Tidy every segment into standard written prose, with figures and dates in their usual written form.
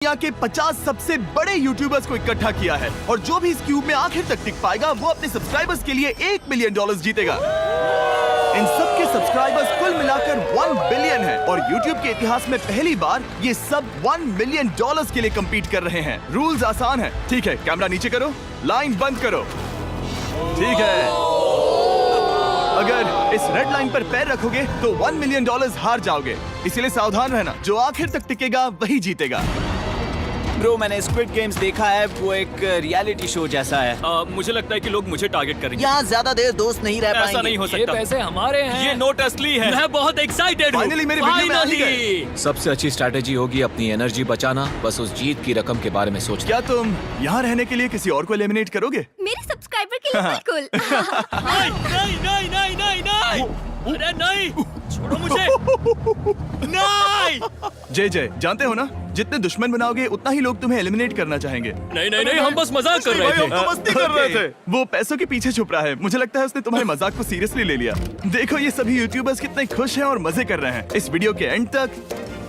दुनिया के 50 सबसे बड़े यूट्यूबर्स को इकट्ठा किया है और जो भी इस क्यूब में आखिर तक टिक पाएगा वो अपने सब्सक्राइबर्स के लिए $1 मिलियन जीतेगा। इन सब के सब्सक्राइबर्स कुल मिलाकर 1 बिलियन है और यूट्यूब के इतिहास में पहली बार ये सब $1 मिलियन के लिए कम्पीट कर रहे हैं। रूल्स आसान है, ठीक है? कैमरा नीचे करो, लाइन बंद करो, ठीक है? अगर इस रेड लाइन पर पैर रखोगे तो $1 मिलियन हार जाओगे, इसीलिए सावधान रहना। जो आखिर तक टिकेगा वही जीतेगा। ब्रो, मैंने स्क्विड गेम्स देखा है, वो एक रियलिटी शो जैसा है। मुझे लगता है कि लोग मुझे टारगेट करेंगे। यहाँ ज्यादा देर दोस्त नहीं रह पाएंगे। ऐसा नहीं हो ये सकता। पैसे हमारे हैं। ये नोट असली है। मैं बहुत एक्साइटेड हूँ। फाइनली मेरे वीडियो में आ ही गए। सबसे अच्छी स्ट्रैटेजी होगी अपनी एनर्जी बचाना, बस उस जीत की रकम के बारे में सोचना। क्या तुम यहाँ रहने के लिए किसी और को एलिमिनेट करोगे? मेरे सब्सक्राइबर के लिए बिल्कुल। नहीं नहीं नहीं नहीं नहीं नहीं, अरे नहीं, छोड़ो मुझे। नहीं जय जानते हो ना, जितने दुश्मन बनाओगे उतना ही लोग तुम्हें एलिमिनेट करना चाहेंगे। नहीं नहीं नहीं, हम बस मजाक कर रहे थे। मस्ती कर रहे थे। वो पैसों के पीछे छुप रहा है। मुझे लगता है उसने तुम्हारे मजाक को सीरियसली ले लिया। देखो ये सभी यूट्यूबर्स कितने खुश हैं और मजे कर रहे हैं। इस वीडियो के एंड तक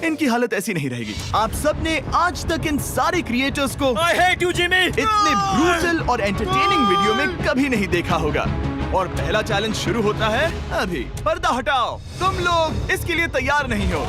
इनकी हालत ऐसी नहीं रहेगी। आप सब ने आज तक इन सारे क्रिएटर्स को I hate you, Jimmy। इतने ब्रूटल और एंटरटेनिंग वीडियो में कभी नहीं देखा होगा। और पहला चैलेंज शुरू होता है अभी। पर्दा हटाओ, तुम लोग इसके लिए तैयार नहीं हो।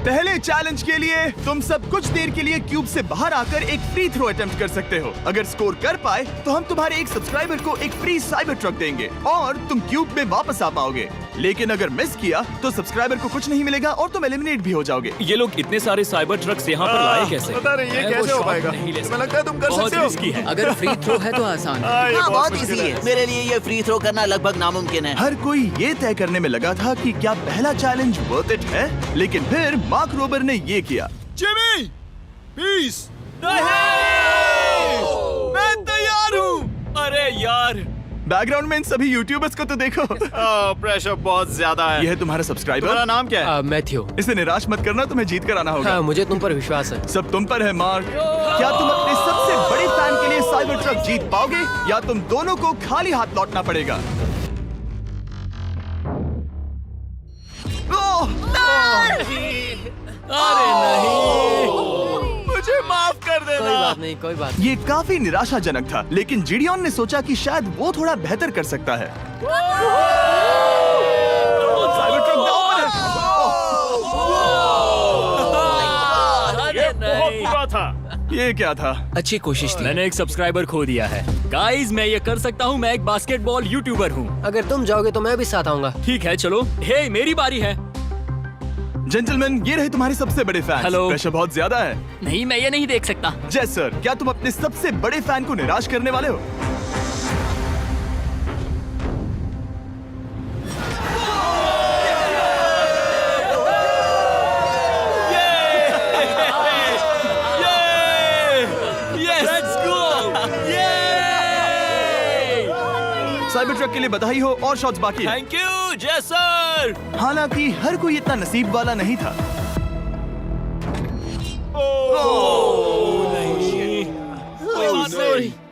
पहले चैलेंज के लिए तुम सब कुछ देर के लिए क्यूब से बाहर आकर एक फ्री थ्रो अटेम्प्ट कर सकते हो। अगर स्कोर कर पाए तो हम तुम्हारे एक सब्सक्राइबर को एक फ्री साइबर ट्रक देंगे और तुम क्यूब में वापस आ पाओगे। लेकिन अगर मिस किया तो सब्सक्राइबर को कुछ नहीं मिलेगा और तुम एलिमिनेट भी हो जाओगे। ये लोग इतने सारे साइबर ट्रक्स यहाँ पर लाए कैसे? पता नहीं ये कैसे हो पाएगा। तुम्हें लगता है तुम कर बहुत सकते हो? रिस्की है। अगर फ्री थ्रो है तो आसान है। हाँ, बहुत इजी है। मेरे लिए ये फ्री थ्रो करना लगभग नामुमकिन है। हर कोई ये तय करने में लगा था कि क्या पहला चैलेंज वर्थ इट है, लेकिन फिर मार्क रोबर ने ये किया। Jimmy, peace. मैं तैयार हूँ। अरे यार, बैकग्राउंड में इन सभी यूट्यूबर्स को तो देखो। प्रेशर बहुत ज्यादा है। ये है तुम्हारा सब्सक्राइबर। तुम्हारा नाम क्या है? मैथ्यू। इसे निराश मत करना, तुम्हें जीत कर आना होगा। हाँ, मुझे तुम पर विश्वास है। सब तुम पर है मार्क। क्या तुम अपने सबसे बड़े फैन के लिए साइबर ट्रक जीत पाओगे या तुम दोनों को खाली हाथ लौटना पड़ेगा? अरे नहीं, मुझे माफ कर देना। कोई बात नहीं, कोई बात ये काफी निराशाजनक था, लेकिन जिडियन ने सोचा कि शायद वो थोड़ा बेहतर कर सकता है। साइबर ट्रक दांव पर है। अरे नहीं। बुरा था। ये क्या था? अच्छी कोशिश थी। मैंने एक सब्सक्राइबर खो दिया है। गाइस, मैं ये कर सकता हूँ। मैं एक बास्केटबॉल यूट्यूबर हूँ। अगर तुम जाओगे तो मैं भी साथ आऊंगा। ठीक है, चलो। हे, मेरी बारी है। जेंटलमैन, ये रहे तुम्हारे सबसे बड़े फैन। हेलो। प्रेशर बहुत ज्यादा है। नहीं, मैं ये नहीं देख सकता। जय सर, क्या तुम अपने सबसे बड़े फैन को निराश करने वाले हो? साइबर ट्रक के लिए बधाई हो और शॉट्स बाकी है। थैंक यू जय सर। हालांकि हर कोई इतना नसीब वाला नहीं था।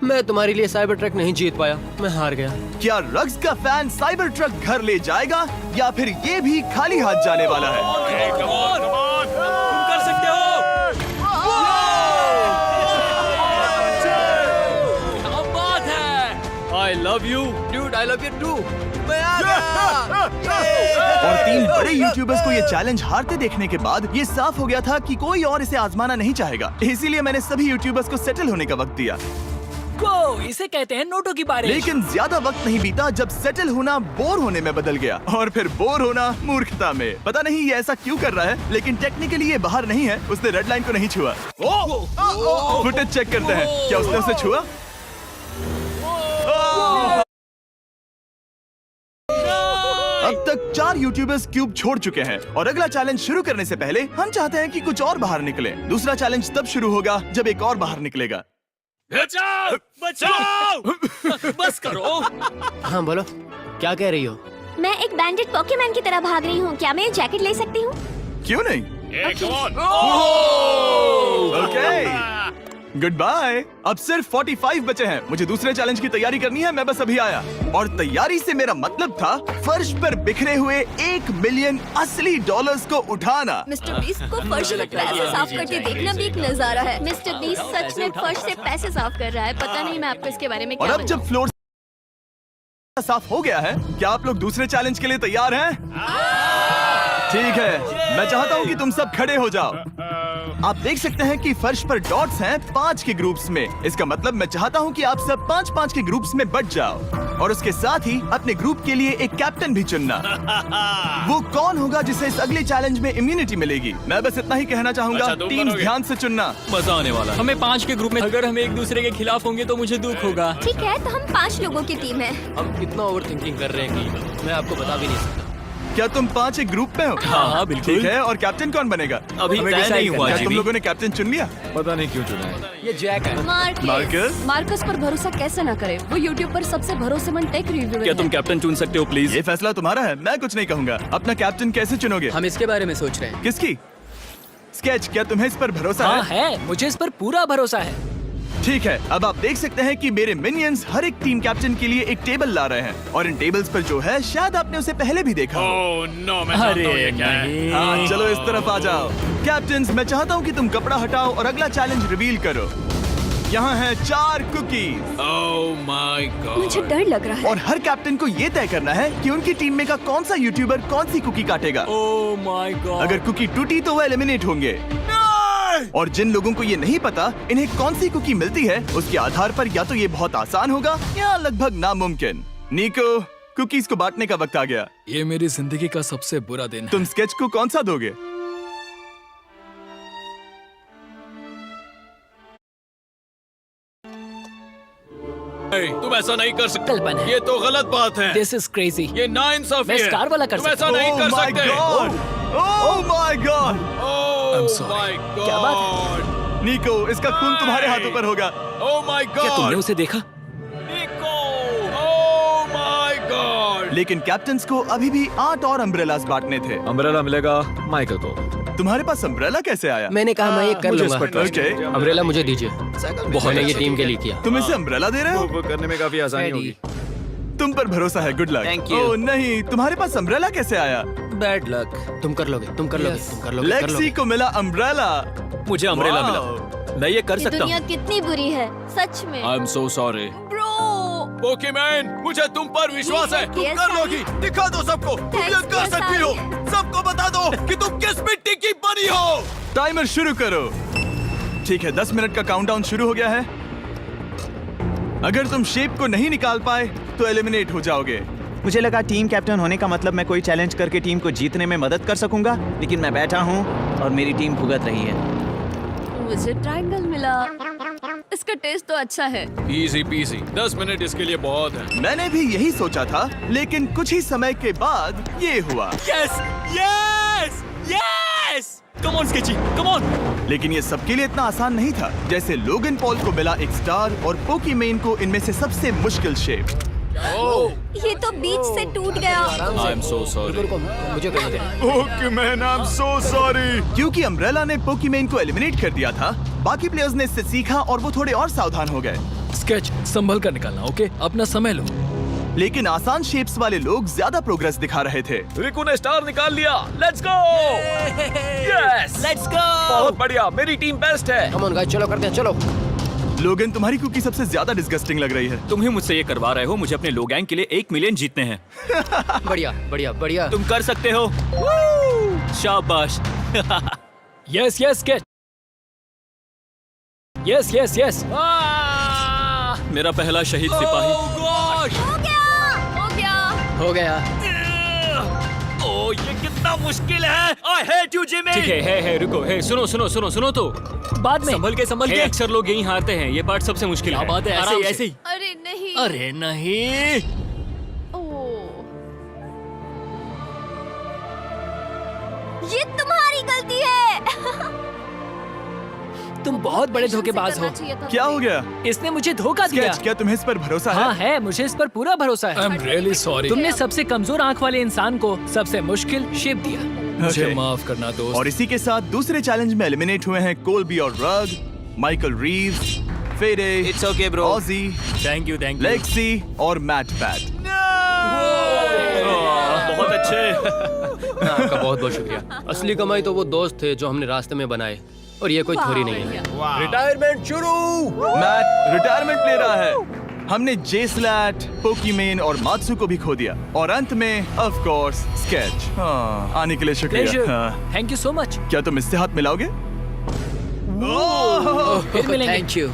मैं तुम्हारे लिए साइबर ट्रक नहीं जीत पाया, मैं हार गया। क्या रग्स का फैन साइबर ट्रक घर ले जाएगा या फिर ये भी खाली हाथ जाने वाला है? तुम कर सकते हो। क्या बात है। I love you, Dude, I love you too. और 3 बड़े यूट्यूबर्स को ये चैलेंज हारते देखने के बाद ये साफ हो गया था कि कोई और इसे आजमाना नहीं चाहेगा। इसीलिए मैंने सभी यूट्यूबर्स को सेटल होने का वक्त दिया। इसे कहते हैं नोटों की बारिश। लेकिन ज्यादा वक्त नहीं बीता जब सेटल होना बोर होने में बदल गया और फिर बोर होना मूर्खता में। पता नहीं ये ऐसा क्यों कर रहा है, लेकिन टेक्निकली ये बाहर नहीं है। उसने रेड लाइन को नहीं छुआ। फुटेज चेक करते हैं, क्या उसने उसे छुआ? अब तक 4 यूट्यूबर्स क्यूब छोड़ चुके हैं और अगला चैलेंज शुरू करने से पहले हम चाहते हैं कि कुछ और बाहर निकले। दूसरा चैलेंज तब शुरू होगा जब एक और बाहर निकलेगा। बचाओ, बचाओ। बस करो। हाँ बोलो, क्या कह रही हो? मैं एक बैंडेड पॉकेमैन की तरह भाग रही हूँ। क्या मैं ये जैकेट ले सकती हूँ? क्यों नहीं? Come on। Okay. Goodbye. अब सिर्फ 45 बचे हैं। मुझे दूसरे चैलेंज की तैयारी करनी है। मैं बस अभी आया। और तैयारी से मेरा मतलब था फर्श पर बिखरे हुए 1 मिलियन असली डॉलर्स को उठाना। मिस्टर बीस्ट को फर्श में पैसे साफ करते देखना भी एक नजारा है। मिस्टर बीस्ट सच में फर्श से पैसे साफ कर रहा है। पता नहीं मैं आपको इसके बारे में और क्या अब जब फ्लोर साफ हो गया है, क्या आप लोग दूसरे चैलेंज के लिए तैयार हैं? ठीक है, मैं चाहता हूँ कि तुम सब खड़े हो जाओ। आप देख सकते हैं कि फर्श पर डॉट्स हैं 5 के ग्रुप्स में। इसका मतलब मैं चाहता हूँ कि आप सब 5-5 के ग्रुप्स में बंट जाओ और उसके साथ ही अपने ग्रुप के लिए एक कैप्टन भी चुनना। वो कौन होगा जिसे इस अगले चैलेंज में इम्यूनिटी मिलेगी? मैं बस इतना ही कहना चाहूंगा, अच्छा, तुम टीम्स करोगे? ध्यान से चुनना। मजा आने वाला है। हमें 5 के ग्रुप में, अगर हम एक दूसरे के खिलाफ होंगे तो मुझे दुख होगा। ठीक है, तो हम 5 लोगों की टीम है। हम कितना ओवर थिंकिंग कर रहे हैं कि मैं आपको बता भी नहीं सकता। क्या तुम 5 एक ग्रुप में हो? हाँ, बिल्कुल। ठीक है, और कैप्टन कौन बनेगा? अभी हमें तय decide नहीं हुआ क्या तुम जिमी। लोगों ने कैप्टन चुन लिया? पता नहीं क्यों चुना है। ये जैक है। मार्कस? मार्कस पर भरोसा कैसे न करे? वो यूट्यूब पर सबसे भरोसेमंद टेक रिव्यूअर क्या है। तुम कैप्टन चुन सकते हो प्लीज? ये फैसला तुम्हारा है, मैं कुछ नहीं कहूंगा। अपना कैप्टन कैसे चुनोगे? हम इसके बारे में सोच रहे हैं। किसकी? स्केच, क्या तुम्हें इस पर भरोसा हाँ है? है, मुझे इस पर पूरा भरोसा है। ठीक है, अब आप देख सकते हैं कि मेरे मिनियंस हर एक टीम कैप्टन के लिए एक टेबल ला रहे हैं और इन टेबल्स पर जो है शायद आपने उसे पहले भी देखा हो। नो, मैं जानता हूँ ये क्या है। हाँ, चलो इस तरफ आ जाओ। कैप्टन्स, मैं चाहता हूँ कि तुम कपड़ा हटाओ और अगला चैलेंज रिवील करो। यहाँ है 4 कुकीज ओह माय गॉड। मुझे डर लग रहा है। और हर कैप्टन को ये तय करना है कि उनकी टीम में का कौन सा यूट्यूबर कौन सी कुकी काटेगा। Oh my God. अगर कुकी टूटी तो वो एलिमिनेट होंगे और जिन लोगों को ये नहीं पता इन्हें कौन सी कुकी मिलती है, उसके आधार पर या तो ये बहुत आसान होगा या लगभग नामुमकिन। निको, कुकीज को बांटने का वक्त आ गया। ये मेरी जिंदगी का सबसे बुरा दिन है। तुम स्केच को कौन सा दोगे? तुम ऐसा नहीं कर सकते। कल्पना है। ये तो गलत बात है। This is crazy. ये नाइंसाफी मैं है। स्टार वाला कर तुम ऐसा सकता नहीं कर my सकते। God! Oh my God! Oh sorry. My God. क्या बात निको, इसका खून तुम्हारे हाथों पर होगा। Oh my God. क्या तुमने उसे देखा? निको। Oh my God. लेकिन कैप्टन्स को अभी भी 8 और अम्ब्रेलास बांटने थे। अम्ब्रेला मिलेगा माइकल को। तुम्हारे पास अम्ब्रेला कैसे आया? मैंने कहा मैं ये कर मुझे इस लूंगा। पर trust Okay. है। अम्ब्रेला मुझे दीजिए। मैंने ये टीम के लिए किया। तुम इसे अम्ब्रेला दे रहे हो? वो करने में काफी आसानी होगी। तुम पर भरोसा है, गुड लक। Thank you. ओह नहीं, तुम्हारे पास अम्ब्रेला कैसे आया? Bad luck. तुम कर लोगे, तुम कर लोगे, Yes. तुम कर लोगे, कर लेक्सी लोगे। को मिला अम्ब्रेला। मुझे अम्ब्रेला Wow. मिला। मैं ये कर ये सकता दुनिया हूँ। कितनी बुरी है सच में। I am so sorry. Bro, Pokemon, मुझे तुम पर विश्वास है। तुम Yes, कर I- लोगी। दिखा दो सबको। तुम ये Thanks, कर yes, सकती हो। I- सबको बता दो कि तुम किस मिट्टी की बनी हो। टाइमर शुरू करो। ठीक है, 10 मिनट का काउंटडाउन शुरू हो गया है। अगर तुम शेप को नहीं निकाल पाए तो एलिमिनेट हो जाओगे। मुझे लगा टीम कैप्टन होने का मतलब मैं कोई चैलेंज करके टीम को जीतने में मदद कर सकूंगा, लेकिन मैं बैठा हूँ और मेरी टीम भुगत रही है। मुझे ट्रायंगल मिला। इसका टेस्ट तो अच्छा है। Easy PC. 10 मिनट इसके लिए बहुत है। मैंने भी यही सोचा था, लेकिन कुछ ही समय के बाद ये हुआ। Yes yes yes. Come on sketchy, come on. लेकिन ये सबके लिए इतना आसान नहीं था। जैसे लोगन पॉल को मिला एक स्टार और पोकीमेन को इनमें से सबसे मुश्किल शेप। ये तो बीच से टूट गया। आई एम सो सॉरी। रुको, मुझे करने दे। पोकीमेन, आई एम सो सॉरी। क्योंकि अम्ब्रेला ने पोकीमेन को एलिमिनेट कर दिया था, बाकी प्लेयर्स ने इससे सीखा और वो थोड़े और सावधान हो गए। स्केच संभल कर निकालना, ओके? अपना समय लो। लेकिन आसान शेप्स वाले लोग ज्यादा प्रोग्रेस दिखा रहे थे। रिकू ने स्टार निकाल लिया। Let's go. Yes, let's go. बहुत बढ़िया। मेरी टीम बेस्ट है। कम ऑन गाइस, चलो करते हैं, चलो। लोगन, तुम्हारी कुकी सबसे ज्यादा डिस्गस्टिंग लग रही है। तुम ही मुझसे ये करवा रहे हो। मुझे अपने लो गैंग के लिए 1 मिलियन जीतने हैं। बढ़िया, बढ़िया, बढ़िया। तुम कर सकते हो। शाबाश। Yes yes sketch. Yes yes yes. मेरा पहला शहीद सिपाही। हो गया। हो गया। ओह, ये कितना मुश्किल है। I hate you Jimmy. ठीक है, रुको, सुनो सुनो सुनो सुनो तो बाद में संभल के। अक्सर लोग यही हारते हैं। ये पार्ट सबसे मुश्किल है। क्या बात है, ऐसे आराम ही, से। ऐसे ही। अरे नहीं। अरे नहीं। ओह, ये तुम्हारी गलती है। तुम बहुत बड़े धोखेबाज हो। क्या हो गया? इसने मुझे धोखा दिया। स्केच, क्या तुम्हें इस पर भरोसा हाँ है? है, मुझे इस पर पूरा भरोसा आई है। Am really sorry. तुमने सबसे कमजोर आंख वाले इंसान को सबसे मुश्किल शेप दिया। मुझे Okay. माफ करना दोस्त। और इसी के साथ दूसरे चैलेंज में एलिमिनेट हुए हैं कोलबी और रग, माइकल रीव्स, फेरे, It's okay, bro. ऑजी, थैंक यू लेक्सी और मैट पैट। बहुत अच्छे। आपका बहुत बहुत शुक्रिया। असली कमाई तो वो दोस्त थे जो हमने रास्ते में बनाए, और ये कोई थोड़ी नहीं है। रिटायरमेंट शुरू। मैट रिटायरमेंट ले रहा है। हमने जेस्लैट, पोकीमेन और मात्सु को भी खो दिया, और अंत में ऑफ कोर्स स्केच। हाँ, आने के लिए शुक्रिया। हाँ। Thank you so much. क्या तुम इससे हाथ मिलाओगे? फिर मिलेंगे। Thank you.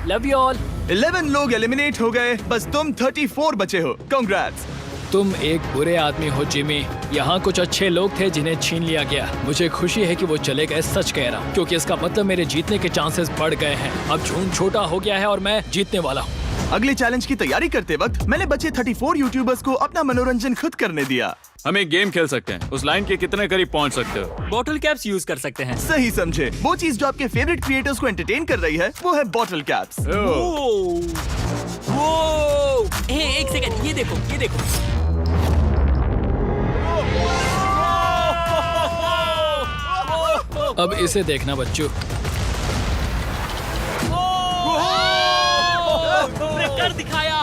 Love you all. 11 लोग एलिमिनेट हो गए, बस तुम 34 बचे हो। कांग्रेट्स। तुम एक बुरे आदमी हो जिमी। यहाँ कुछ अच्छे लोग थे जिन्हें छीन लिया गया। मुझे खुशी है कि वो चले गए, सच कह रहा हूँ, क्योंकि इसका मतलब मेरे जीतने के चांसेस बढ़ गए हैं। अब झूठ छोटा हो गया है और मैं जीतने वाला हूँ। अगले चैलेंज की तैयारी करते वक्त मैंने बचे 34 यूट्यूबर्स को अपना मनोरंजन खुद करने दिया। हम एक गेम खेल सकते हैं। उस लाइन के कितने करीब पहुंच सकते हो? बॉटल कैप्स यूज कर सकते हैं। सही समझे। वो चीज जो आपके फेवरेट क्रिएटर्स को एंटरटेन कर रही है वो है बॉटल कैप्स। एक सेकंड, ये देखो, ये देखो। अब इसे देखना बच्चों। कर दिखाया।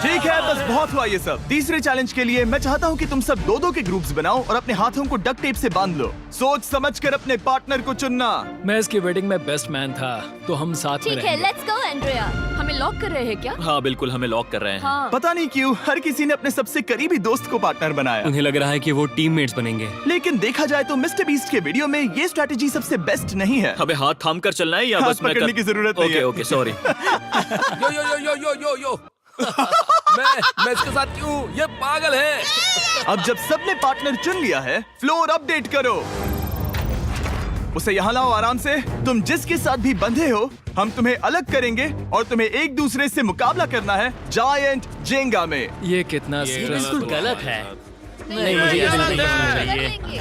ठीक है, बस बहुत हुआ ये सब। तीसरे चैलेंज के लिए मैं चाहता हूँ कि तुम सब 2-2 के ग्रुप्स बनाओ और अपने हाथों को डक्ट टेप से बांध लो। सोच समझकर अपने पार्टनर को चुनना। मैं इसकी वेडिंग में बेस्ट मैन था, तो हम साथ में ठीक है, रहेंगे। Let's go Andrea. हमें लॉक कर रहे हैं क्या? हाँ बिल्कुल, हमें लॉक कर रहे हैं। हाँ। पता नहीं क्यों हर किसी ने अपने सबसे करीबी दोस्त को पार्टनर बनाया। उन्हें लग रहा है कि वो टीममेट्स बनेंगे। लेकिन देखा जाए तो मिस्टर बीस्ट के वीडियो में ये स्ट्रैटेजी सबसे बेस्ट नहीं है। हमें हाथ थाम कर चलना है या हाथ बस मैं पकड़ने की जरूरत नहीं है। Okay sorry. Yo yo yo yo yo yo yo. मैं इसके साथ क्यों? ये पागल है। अब जब सबने पार्टनर चुन लिया है, फ्लोर अपडेट करो। उसे यहाँ लाओ आराम से। तुम जिसके साथ भी बंधे हो, हम तुम्हें अलग करेंगे और तुम्हें एक दूसरे से मुकाबला करना है जायंट जेंगा में। ये कितना बिल्कुल stressful है। गलत है। नहीं, मुझे ये गलत बिल्कुल है। नहीं चाहिए। करेंगे।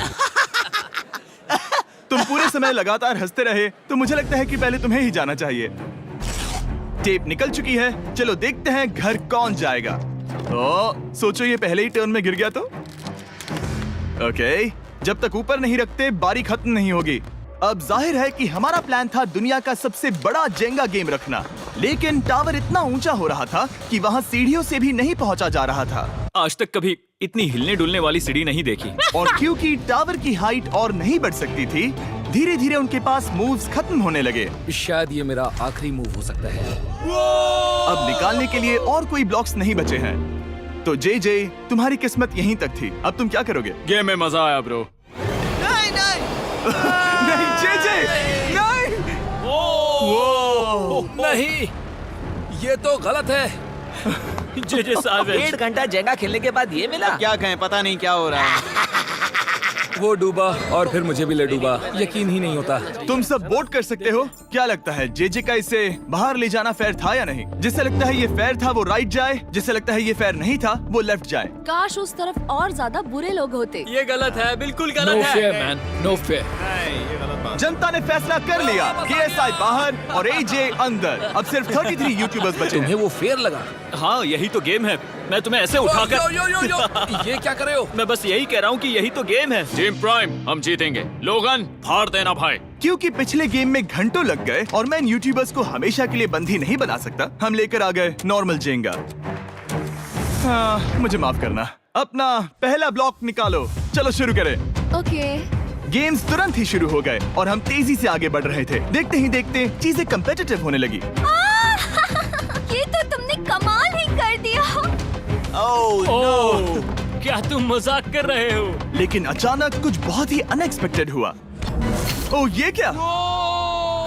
तुम पूरे समय लगातार हंसते रहे, तो मुझे लगता है कि पहले तुम्हें ही जाना चाहिए। टेप निकल चुकी है, चलो देखते हैं घर कौन जाएगा। सोचो ये पहले ही टर्न में गिर गया तो। ओके, जब तक ऊपर नहीं रखते बारी खत्म नहीं होगी। अब जाहिर है कि हमारा प्लान था दुनिया का सबसे बड़ा जेंगा गेम रखना, लेकिन टावर इतना ऊंचा हो रहा था कि वहाँ सीढ़ियों से भी नहीं पहुंचा जा रहा था। आज तक कभी इतनी हिलने डुलने वाली सीढ़ी नहीं देखी। और क्योंकि टावर की हाइट और नहीं बढ़ सकती थी, धीरे धीरे उनके पास मूव्स खत्म होने लगे। शायद ये मेरा आखिरी मूव हो सकता है। अब निकालने के लिए और कोई ब्लॉक्स नहीं बचे हैं। तो जे तुम्हारी किस्मत यहीं तक थी। अब तुम क्या करोगे? गेम में मजा आया ब्रो। नहीं जे नहीं। नहीं, ये तो गलत है। जे साहब 1.5 घंटा जेंगा खेलने के बाद ये मिला। क्या कहें, पता नहीं क्या हो रहा है। वो डूबा और फिर मुझे भी ले डूबा। यकीन ही नहीं होता। तुम सब वोट कर सकते हो। क्या लगता है जे का इसे बाहर ले जाना फेयर था या नहीं? जिसे लगता है ये फेयर था वो राइट जाए, जिसे लगता है ये फेयर नहीं था वो लेफ्ट जाए। काश उस तरफ और ज्यादा बुरे लोग होते। ये गलत है, बिल्कुल नो गलत फेयर है। Man, no fair. जनता ने फैसला कर लिया। KSI बाहर और AJ अंदर। अब सिर्फ 33 यूट्यूबर्स बचे तुम्हें हैं। वो फेयर लगा? हाँ यही तो गेम है। मैं तुम्हें ऐसे उठाकर यो यो यो यो। ये क्या कर रहे हो? मैं बस यही कह रहा हूँ कि यही तो गेम है। टीम प्राइम, हम जीतेंगे। लोगन, फाड़ देना भाई। क्योंकि पिछले गेम में घंटों लग गए और मैं इन यूट्यूबर्स को हमेशा के लिए बंदी नहीं बना सकता, हम लेकर आ गए नॉर्मल जेंगा। हाँ, मुझे माफ करना। अपना पहला ब्लॉक निकालो। चलो शुरू करें। ओके। गेम्स तुरंत ही शुरू हो गए और हम तेजी से आगे बढ़ रहे थे। देखते ही देखते चीजें कम्पिटिटिव होने लगी। ये तो तुमने कमाल ही कर दिया। ओह, क्या तुम मजाक कर रहे हो? लेकिन अचानक कुछ बहुत ही अनएक्सपेक्टेड हुआ। ओह, ये क्या?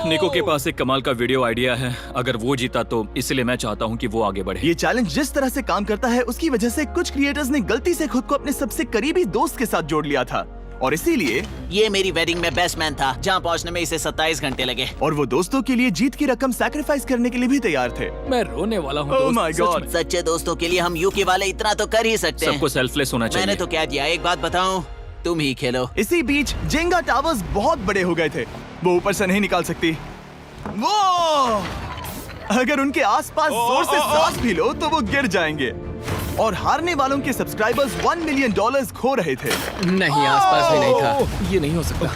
निको के पास एक कमाल का वीडियो आइडिया है। अगर वो जीता तो इसलिए मैं चाहता हूँ कि वो आगे बढ़े। ये चैलेंज जिस तरह से काम करता है उसकी वजह से कुछ क्रिएटर्स ने गलती से खुद को अपने सबसे करीबी दोस्त के साथ जोड़ लिया था, और इसीलिए ये मेरी वेडिंग में बेस्ट मैन था, जहाँ पहुँचने में इसे 27 घंटे लगे। और वो दोस्तों के लिए जीत की रकम सैक्रिफाइस करने के लिए भी तैयार थे। मैं रोने वाला हूँ Oh दोस्त, my सच God. में। सच्चे दोस्तों के लिए हम यूके वाले इतना तो कर ही सकते हैं। सबको सेल्फलेस होना चाहिए। मैंने तो क्या दिया, एक बात बताऊं, तुम ही खेलो। इसी बीच जेंगा टावर्स बहुत बड़े हो गए थे। वो ऊपर से नहीं निकाल सकती। वो अगर उनके आसपास जोर से सांस भी लो तो वो गिर जाएंगे। और हारने वालों के सब्सक्राइबर्स $1 मिलियन खो रहे थे। नहीं, आसपास भी नहीं था। ये नहीं हो सकता।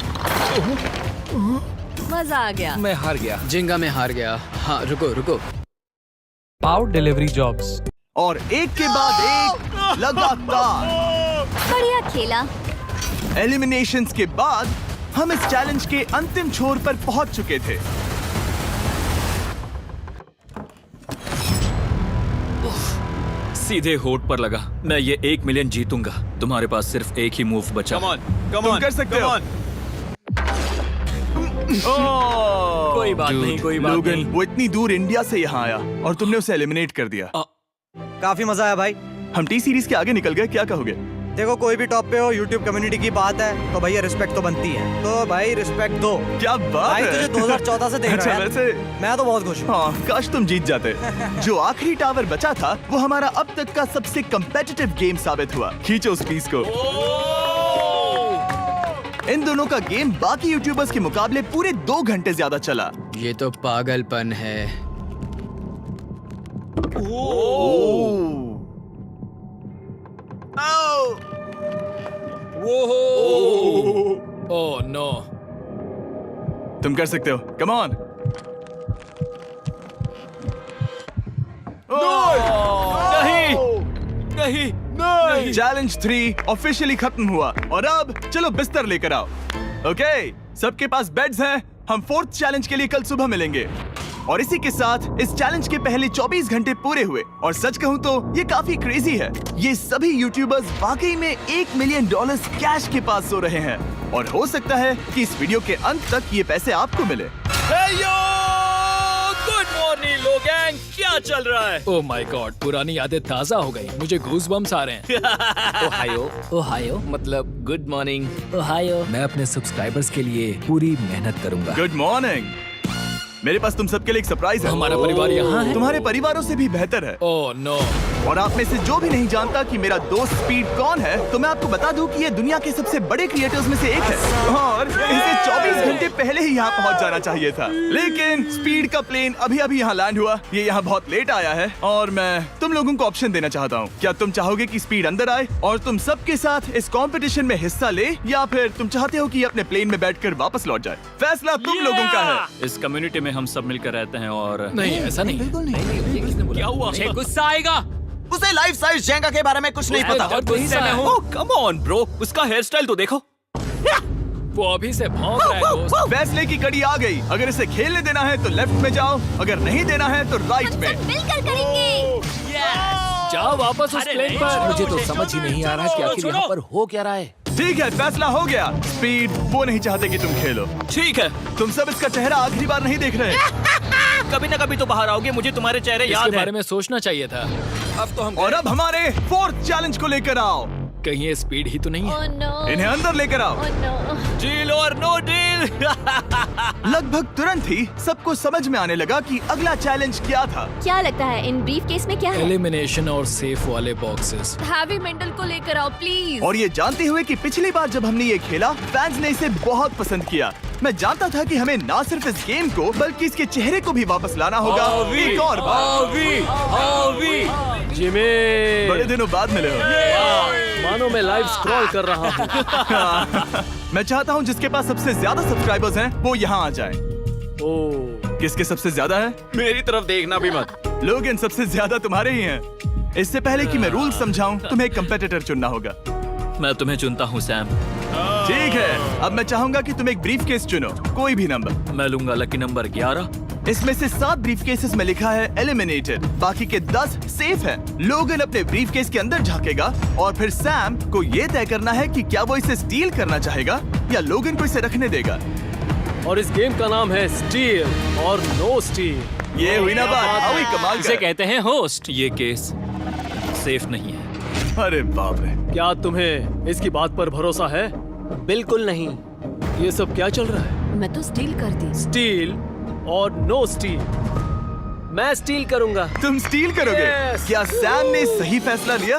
मजा आ गया। मैं हार गया। जिंगा में हार गया। हाँ, रुको रुको। Power delivery jobs. और एक के बाद एक लगातार बढ़िया खेला। एलिमिनेशंस के बाद हम इस चैलेंज के अंतिम छोर पर पहुंच चुके थे। सीधे होठ पर लगा। मैं ये 1 मिलियन जीतूंगा। तुम्हारे पास सिर्फ एक ही मूव बचा। तुम कर सकते हो। कोई बात नहीं, कोई बात लोगन, नहीं। वो इतनी दूर इंडिया से यहाँ आया और तुमने उसे एलिमिनेट कर दिया। काफी मजा आया भाई। हम टी सीरीज के आगे निकल गए, क्या कहोगे? देखो, कोई भी टॉप पे हो, यूट्यूब कम्युनिटी की बात है तो भैया रिस्पेक्ट तो बनती है। तो भाई रिस्पेक्ट दो। क्या बात भाई है। तुझे 2014 से देख अच्छा, रहा है। वैसे मैं तो बहुत खुश हूँ। हाँ, काश तुम जीत जाते। जो आखिरी टावर बचा था वो हमारा अब तक का सबसे कम्पेटिटिव गेम साबित हुआ। खींचो उस पीस को। इन दोनों का गेम बाकी यूट्यूबर्स के मुकाबले पूरे 2 घंटे ज्यादा चला। ये तो पागलपन है। Oh no. तुम कर सकते हो, कम ऑन। नहीं, नहीं। चैलेंज 3 ऑफिशियली खत्म हुआ और अब चलो बिस्तर लेकर आओ। ओके, सबके पास बेड्स हैं। हम 4th चैलेंज के लिए कल सुबह मिलेंगे। और इसी के साथ इस चैलेंज के पहले 24 घंटे पूरे हुए। और सच कहूं तो ये काफी क्रेजी है। ये सभी यूट्यूबर्स वाकई में $1 मिलियन कैश के पास सो रहे हैं। और हो सकता है कि इस वीडियो के अंत तक ये पैसे आपको मिले। गुड मॉर्निंग लोगैंग, क्या चल रहा है? ओह माय गॉड, पुरानी यादें ताजा हो गई। मुझे गूज़बम्स आ रहे हैं। ओहायो। ओहायो मतलब गुड मॉर्निंग। ओहायो। मैं अपने सब्सक्राइबर्स के लिए पूरी मेहनत करूंगा। Good morning. मेरे पास तुम सबके लिए एक सरप्राइज है। हमारा परिवार यहाँ है। तुम्हारे परिवारों से भी बेहतर है। Oh no. और आप में से जो भी नहीं जानता कि मेरा दोस्त स्पीड कौन है, तो मैं आपको बता दूं कि ये दुनिया के सबसे बड़े क्रिएटर्स में से एक है। और इसे 24 घंटे पहले ही यहाँ पहुँच जाना चाहिए था। लेकिन स्पीड का प्लेन अभी अभी यहाँ लैंड हुआ। ये यहाँ बहुत लेट आया है और मैं तुम लोगों को ऑप्शन देना चाहता हूँ। क्या तुम चाहोगे कि स्पीड अंदर आए और तुम सबके साथ इस कंपटीशन में हिस्सा ले, या फिर तुम चाहते हो कि ये अपने प्लेन में बैठकर वापस लौट जाए? फैसला तुम लोगों का है। इस कम्युनिटी में हम सब मिलकर रहते हैं और नहीं, ऐसा नहीं। क्या हुआ? मुझे गुस्सा आएगा। उसे लाइफ साइज जेंगा के बारे में कुछ नहीं पता। बहुत गुस्से में हूँ। कम ऑन ब्रो, उसका हेयर स्टाइल तो देखो। वो अभी से भौंक रहा है दोस्त। फैसले की कड़ी आ गई। अगर इसे खेलने देना है तो लेफ्ट में जाओ, अगर नहीं देना है तो राइट में। मिलकर करेंगे। जाओ वापस उस प्लेन पर। मुझे तो समझ ही नहीं आ रहा कि आखिर यहाँ पर हो क्या रहा है। ठीक है, फैसला हो गया। स्पीड वो नहीं चाहते कि तुम खेलो। ठीक है, तुम सब इसका चेहरा आखिरी बार नहीं देख रहे। कभी ना कभी तो बाहर आओगे, मुझे तुम्हारे चेहरे याद इसके है। बारे में सोचना चाहिए था। अब तो हम और अब हमारे 4th चैलेंज को लेकर आओ। कहीं ये स्पीड ही तो नहीं है। Oh no. इन्हें अंदर लेकर आओ। Oh no. डील और नो डील। लगभग तुरंत ही सबको समझ में आने लगा कि अगला चैलेंज क्या था। क्या लगता है इन ब्रीफ केस में क्या है? एलिमिनेशन और सेफ वाले बॉक्सेस। हैवी मेंटल को लेकर आओ प्लीज। और ये जानते हुए कि पिछली बार जब हमने ये खेला, फैंस ने इसे बहुत पसंद किया। मैं जानता था कि हमें ना सिर्फ इस गेम को बल्कि इसके चेहरे को भी वापस लाना होगा। एक और बार। जिमी, बड़े दिनों बाद मिले हो। मानो मैं लाइव स्क्रॉल कर रहा हूँ। मैं चाहता हूँ जिसके पास सबसे ज्यादा सब्सक्राइबर्स हैं वो यहाँ आ जाए। ओह, किसके सबसे ज्यादा है? मेरी तरफ देखना भी मत। लोगन सबसे ज्यादा तुम्हारे ही हैं। इससे पहले कि मैं रूल समझाऊं, तुम्हें एक कंपेटिटर चुनना होगा। मैं तुम्हें चुनता हूँ सैम। ठीक है, अब मैं चाहूंगा कि तुम एक ब्रीफ केस चुनो, कोई भी नंबर। मैं लूंगा लकी नंबर 11। इसमें से 7 ब्रीफ केसेस में लिखा है एलिमिनेटेड, बाकी के 10 सेफ हैं। लोगन अपने ब्रीफ केस के अंदर झांकेगा और फिर सैम को ये तय करना है कि क्या वो इसे स्टील करना चाहेगा या लोगन को इसे रखने देगा। और इस गेम का नाम है स्टील और नो स्टील। ये हुई ना बात, हाउ ही कमाल इसे का। कहते हैं होस्ट। ये केस सेफ नहीं है। अरे बाप रे। क्या तुम्हें इसकी बात पर भरोसा है? बिल्कुल नहीं। ये सब क्या चल रहा है? मैं तो स्टील कर दी। स्टील और नो स्टील। मैं स्टील करूंगा। तुम स्टील करोगे? Yes. क्या सैम ने सही फैसला लिया?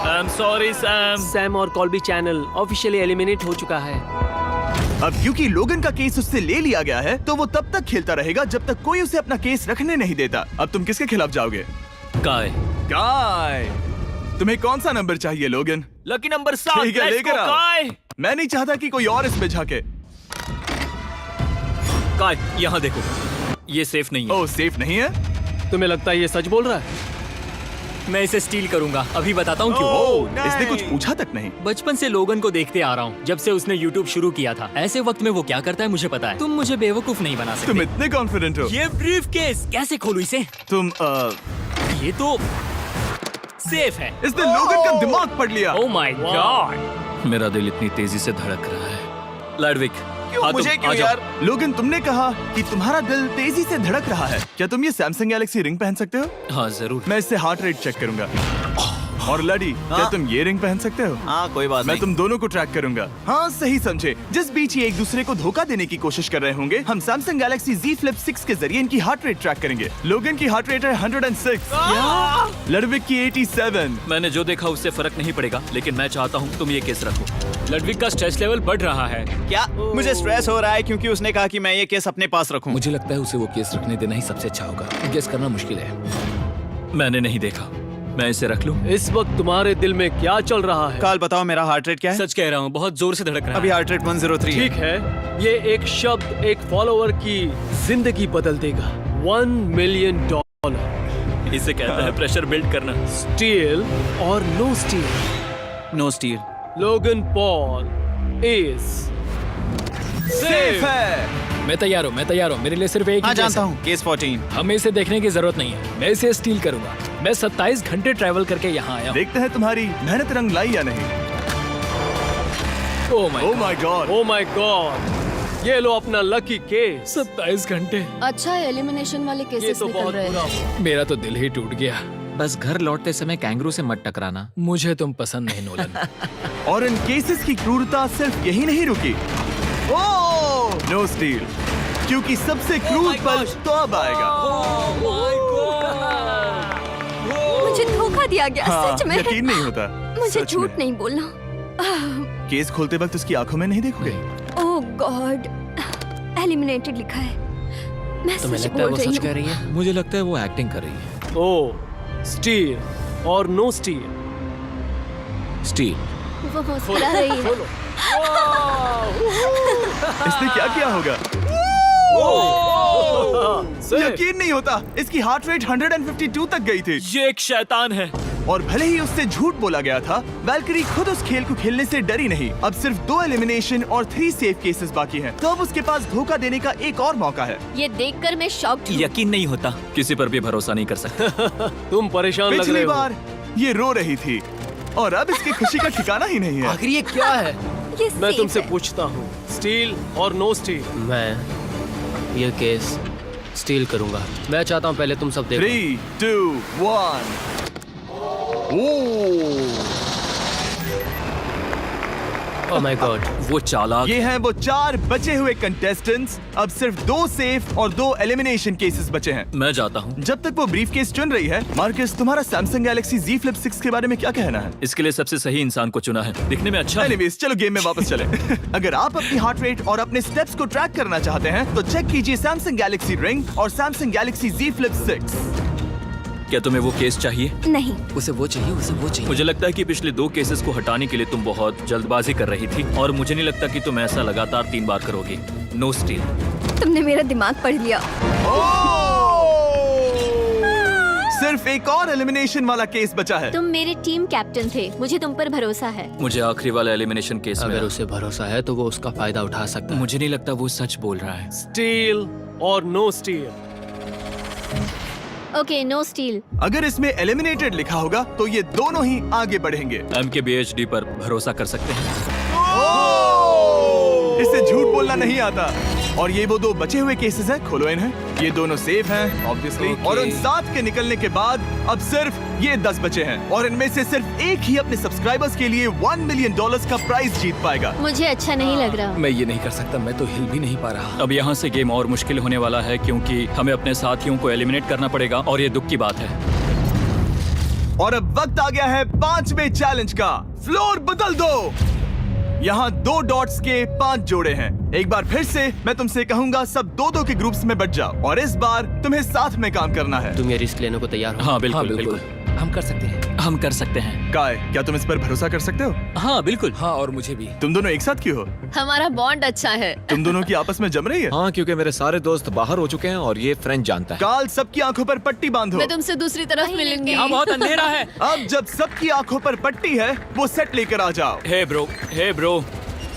I am sorry Sam. Sam और कॉल्बी चैनल ऑफिशियली एलिमिनेट हो चुका है। अब क्योंकि लोगन का केस उससे ले लिया गया है, तो वो तब तक खेलता रहेगा जब तक कोई उसे अपना केस रखने नहीं देता। अब तुम किसके खिलाफ जाओगे? काय। काय। तुम्हें कौन सा नंबर चाहिए लोगन? Lucky number 7। ठीक है, लेकर आओ। काय। मैं नहीं चाहता कि कोई और इसमें झाके। काय, यहाँ देखो, ये सेफ नहीं है। ओह, सेफ नहीं है? तुम्हें लगता है ये सच बोल रहा है? मैं इसे स्टील करूंगा, अभी बताता हूँ क्यों। ओह, इसने कुछ पूछा तक नहीं। बचपन से लोगन को देखते आ रहा हूँ, जब से उसने YouTube शुरू किया था। ऐसे वक्त में वो क्या करता है मुझे पता है। तुम मुझे बेवकूफ नहीं बना सकते। तुम इतने कॉन्फिडेंट हो? ये ब्रीफ केस कैसे खोलूं इसे? तुम ये तो सेफ है। इसने लोगन का दिमाग पढ़ लिया। Oh my God. मेरा दिल इतनी तेजी से धड़क रहा है। लैडविक, क्यों मुझे क्यों यार? लोगन, तुमने कहा कि तुम्हारा दिल तेजी से धड़क रहा है। क्या तुम ये सैमसंग गैलेक्सी रिंग पहन सकते हो? हाँ जरूर। मैं इससे हार्ट रेट चेक करूंगा। और लड़ी, क्या तुम ये रिंग पहन सकते हो? हाँ, कोई बात मैं नहीं। तुम दोनों को ट्रैक करूंगा। हाँ, सही समझे। जिस बीच ये एक दूसरे को धोखा देने की कोशिश कर रहे होंगे, हम सैमसंग गैलेक्सी Z Flip 6 के जरिए इनकी हार्ट रेट ट्रैक करेंगे। लोगन की हार्ट रेट है 106, लड़विक की 87। मैंने जो देखा उससे फर्क नहीं पड़ेगा, लेकिन मैं चाहता हूँ तुम ये केस रखो। लड़विक का स्ट्रेस लेवल बढ़ रहा है। क्या? मुझे स्ट्रेस हो रहा है क्योंकि उसने कहा कि मैं ये केस अपने पास रखूं। मुझे लगता है उसे वो केस रखने देना ही सबसे अच्छा होगा। गेस करना मुश्किल है। मैंने नहीं देखा, मैं इसे रख लूं? इस वक्त तुम्हारे दिल में क्या चल रहा है? काल, बताओ मेरा हार्ट रेट क्या है? सच कह रहा हूँ, बहुत जोर से धड़क रहा है। अभी हार्ट रेट 103 ठीक है, ये एक शब्द एक फॉलोअर की जिंदगी बदल देगा। $1 मिलियन। इसे कहते हैं प्रेशर बिल्ड करना। स्टील और no steal. No steal. Logan Paul is safe है। मैं तैयार हूँ, मेरे लिए सिर्फ एक हाँ, ही केस जानता है। हूँ, केस 14। हमें इसे देखने की जरूरत नहीं है, मैं इसे स्टील करूंगा। मैं 27 घंटे ट्रैवल करके यहाँ आया हूँ। देखते हैं तुम्हारी मेहनत रंग लाई या नहीं। Oh my God. Oh my God, ये लो अपना लकी केस। 27 घंटे। अच्छा एलिमिनेशन वाले ये केसेस तो निकल बहुत रहे बुरा हैं। हुआ। मेरा तो दिल ही टूट गया। बस घर लौटते समय कैंगरू से मत टकराना। मुझे तुम पसंद नहीं नोलन। और इन केसेस की क्रूरता सिर्फ यही नहीं रुकी। ओह, नो स्टील, क्योंकि सबसे क्रूर पल तो अब आएगा। मुझे धोखा दिया गया, हाँ, सच में। यकीन नहीं होता। मुझे सच झूठ में। नहीं बोलना। केस खोलते वक्त उसकी आंखों में नहीं देखोगे? ओह गॉड, एलिमिनेटेड लिखा है। मैं तुम्हें सच लगता है बोल वो रही सच कह हूँ। रही है? मुझे लगता है वो एक्टिंग कर रही है। ओ, स्टील और नो स्टील। स्टील। वो मुस्कुरा रही है। इसने क्या किया होगा? यकीन नहीं होता, इसकी हार्ट रेट 152 तक गई थी। ये एक शैतान है। और भले ही उससे झूठ बोला गया था, वैल्करी खुद उस खेल को खेलने से डरी नहीं। अब सिर्फ 2 एलिमिनेशन और 3 सेफ केसेस बाकी हैं। तो अब उसके पास धोखा देने का एक और मौका है। ये देखकर मैं शॉक्ड हूँ। यकीन नहीं होता, किसी पर भी भरोसा नहीं कर सकते। तुम परेशान लग रहे पिछली हो। बार ये रो रही थी और अब इसकी खुशी का ठिकाना ही नहीं है। आखिर ये क्या है? ये मैं safe तुमसे है। पूछता हूँ, स्टील और नो स्टील? मैं ये केस स्टील करूंगा। मैं चाहता हूँ पहले तुम सब देखो। 3, 2, 1। ओह माय गॉड, वो चालाक। ये हैं वो 4 बचे हुए कंटेस्टेंट्स। अब सिर्फ 2 सेफ और 2 एलिमिनेशन केसेस बचे हैं। मैं जाता हूँ। जब तक वो ब्रीफ केस चुन रही है, मार्कस, तुम्हारा सैमसंग गैलेक्सी Z Flip 6 के बारे में क्या कहना है? इसके लिए सबसे सही इंसान को चुना है, दिखने में अच्छा है। एनीवेज, चलो गेम में वापस चलें। अगर आप अपनी हार्ट रेट और अपने स्टेप्स को ट्रैक करना चाहते हैं, तो चेक कीजिए सैमसंग गैलेक्सी रिंग और सैमसंग गैलेक्सी Z Flip 6। क्या तुम्हें वो केस चाहिए? नहीं, उसे वो चाहिए। मुझे लगता है कि पिछले 2 केसेस को हटाने के लिए तुम बहुत जल्दबाजी कर रही थी, और मुझे नहीं लगता कि तुम ऐसा लगातार 3 बार करोगी। No steal. तुमने मेरा दिमाग पढ़ लिया। सिर्फ एक और एलिमिनेशन वाला केस बचा है। तुम मेरे टीम कैप्टन थे, मुझे तुम पर भरोसा है। मुझे आखिरी वाला एलिमिनेशन केस में अगर उसे भरोसा है तो वो उसका फायदा उठा सकता है। मुझे नहीं लगता वो सच बोल रहा है। स्टील और no steal? Okay, no steal. अगर इसमें एलिमिनेटेड लिखा होगा, तो ये दोनों ही आगे बढ़ेंगे। MKBHD पर भरोसा कर सकते हैं। इसे झूठ बोलना नहीं आता। और ये वो 2 बचे हुए केसेस हैं, खोलो इन्हें। ये दोनों सेफ हैं, ऑब्वियसली। और उन 7 के निकलने के बाद अब सिर्फ ये 10 बचे हैं, और इनमें से सिर्फ एक ही अपने सब्सक्राइबर्स के लिए $1 मिलियन का प्राइज जीत पाएगा। मुझे अच्छा नहीं लग रहा। मैं ये नहीं कर सकता, मैं तो हिल भी नहीं पा रहा। अब यहाँ से गेम और मुश्किल होने वाला है, क्योंकि हमें अपने साथियों को एलिमिनेट करना पड़ेगा, और ये दुख की बात है। और अब वक्त आ गया है 5वें चैलेंज का। फ्लोर बदल दो। यहाँ 2 डॉट्स के 5 जोड़े हैं। एक बार फिर से मैं तुमसे कहूंगा, सब 2-2 के ग्रुप्स में बट जाओ और इस बार तुम्हें साथ में काम करना है। तुम ये रिस्क लेने को तैयार हो? हाँ बिल्कुल बिल्कुल हम कर सकते हैं। हम कर सकते हैं। काय, क्या तुम इस पर भरोसा कर सकते हो? हाँ बिल्कुल। हाँ, और मुझे भी। तुम दोनों एक साथ क्यों हो? हमारा बॉन्ड अच्छा है। तुम दोनों की आपस में जम रही है? हाँ, क्योंकि मेरे सारे दोस्त बाहर हो चुके हैं और ये फ्रेंड जानता है। काल, सबकी आंखों पर पट्टी बांधो। मैं तुमसे दूसरी तरफ मिलूंगी। यहाँ बहुत अंधेरा है। अब जब सबकी आंखों पर पट्टी है, वो सेट लेकर आ जाओ। हे ब्रो,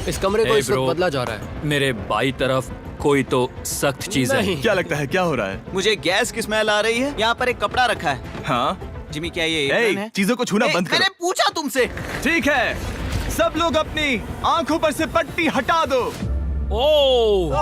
इस कमरे को Hey, इस वक्त bro. बदला जा रहा है। मेरे बाई तरफ कोई तो सख्त चीज है। क्या लगता है क्या हो रहा है? मुझे गैस की स्मेल आ रही है। यहाँ पर एक कपड़ा रखा है। हाँ, जिमी, क्या ये ए, एप्रन है? चीजों को छूना बंद मैंने करो। पूछा तुमसे। ठीक है, सब लोग अपनी आंखों पर से पट्टी हटा दो। ओह